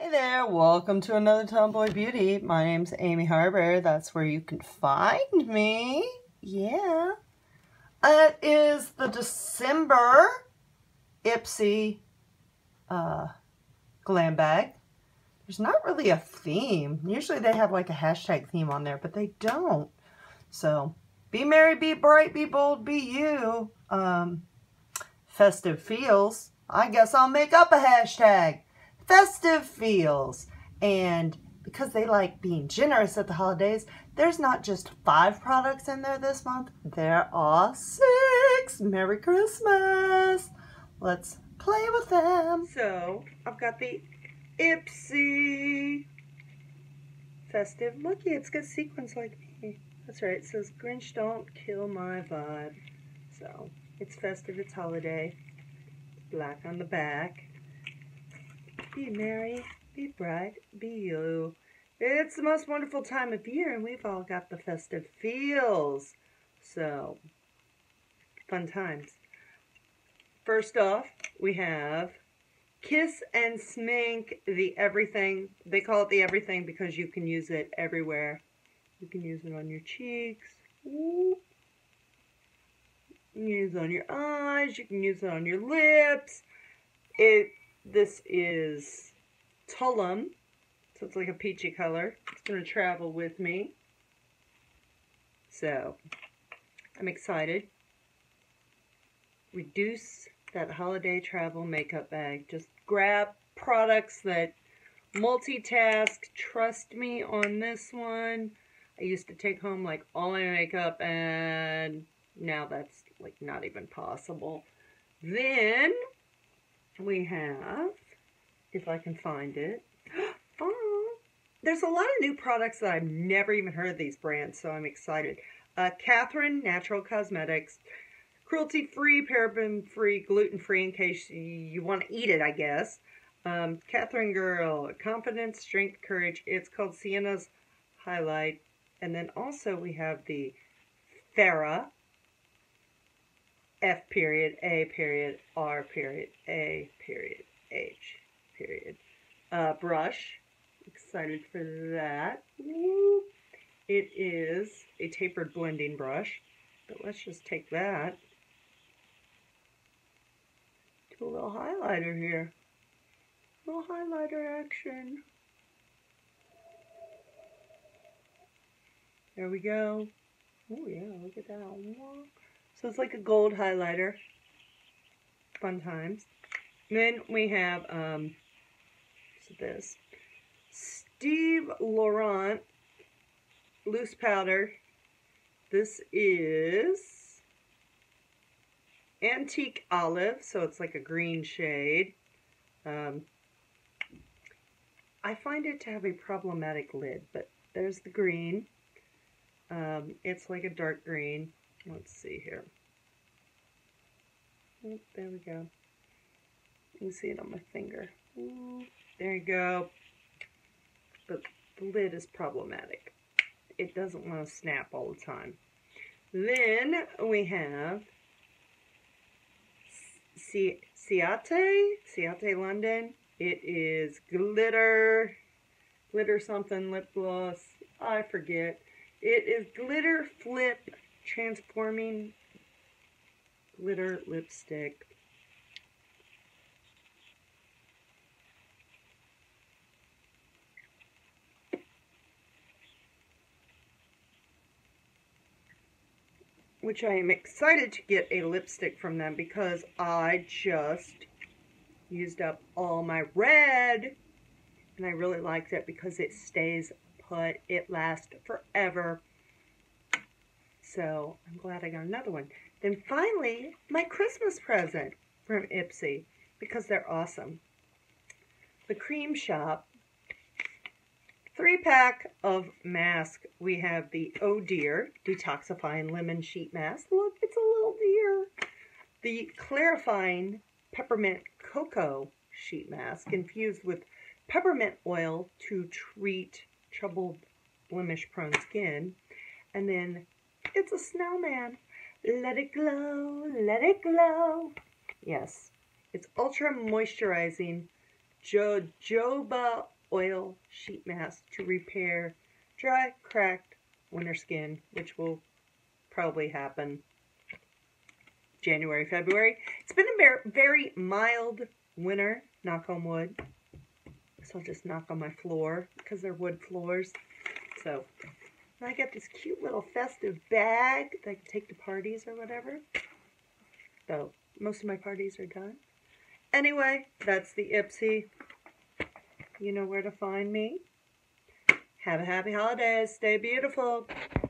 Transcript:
Hey there, welcome to another Tomboy Beauty. My name's Amy Harbor. That's where you can find me. Yeah. It is the December Ipsy glam bag. There's not really a theme. Usually they have like a hashtag theme on there, but they don't. So, be merry, be bright, be bold, be you. Festive feels. I guess I'll make up a hashtag. Festive feels. And because they like being generous at the holidays, there's not just 5 products in there this month. There are 6. Merry Christmas. Let's play with them. So, I've got the Ipsy Festive. Looky, it's got sequins like me. That's right. It says, Grinch don't kill my vibe. So, it's festive, it's holiday. Black on the back. Be merry, be bright, be you. It's the most wonderful time of year, and we've all got the festive feels. So, fun times. First off, we have Kiss and Smink, the everything. They call it the everything because you can use it everywhere. You can use it on your cheeks. Ooh. You can use it on your eyes. You can use it on your lips. This is Tullum, so it's like a peachy color. It's going to travel with me. So, I'm excited. Reduce that holiday travel makeup bag. Just grab products that multitask. Trust me on this one. I used to take home like all my makeup, and now that's like not even possible. Then we have, if I can find it, oh, there's a lot of new products that I've never even heard of these brands, so I'm excited. Catherine Natural Cosmetics, cruelty-free, paraben-free, gluten-free in case you want to eat it, I guess. Catherine Girl, confidence, strength, courage. It's called Sienna's Highlight. And then also we have the Farah, F period, A period, R period, A period, H period. Brush. Excited for that. Woo. It is a tapered blending brush. But let's just take that. Do a little highlighter here. A little highlighter action. There we go. Oh yeah, look at that. So it's like a gold highlighter. Fun times. And then we have, what's this? Steve Laurent Loose Powder. This is Antique Olive, so it's like a green shade. I find it to have a problematic lid, but there's the green. It's like a dark green. Let's see here. Oh, there we go. You can see it on my finger. Ooh, there you go. But the lid is problematic. It doesn't want to snap all the time. Then we have Ciate London. It is glitter something lip gloss. I forget. It is Glitter Flip Transforming Glitter Lipstick. Which I am excited to get a lipstick from them because I just used up all my red. And I really liked it because it stays put. It lasts forever. So I'm glad I got another one. Then finally, my Christmas present from Ipsy because they're awesome. The Cream Shop 3-pack of mask. We have the Oh Dear Detoxifying Lemon Sheet Mask. Look, it's a little deer. The Clarifying Peppermint Cocoa Sheet Mask infused with peppermint oil to treat troubled blemish-prone skin. And then it's a snowman. Let it glow, let it glow. Yes, it's ultra moisturizing jojoba oil sheet mask to repair dry, cracked winter skin, which will probably happen January, February. It's been a very mild winter, knock on wood. So I'll just knock on my floor because they're wood floors. So I got this cute little festive bag that I can take to parties or whatever. Though most of my parties are done. Anyway, that's the Ipsy. You know where to find me. Have a happy holidays. Stay beautiful.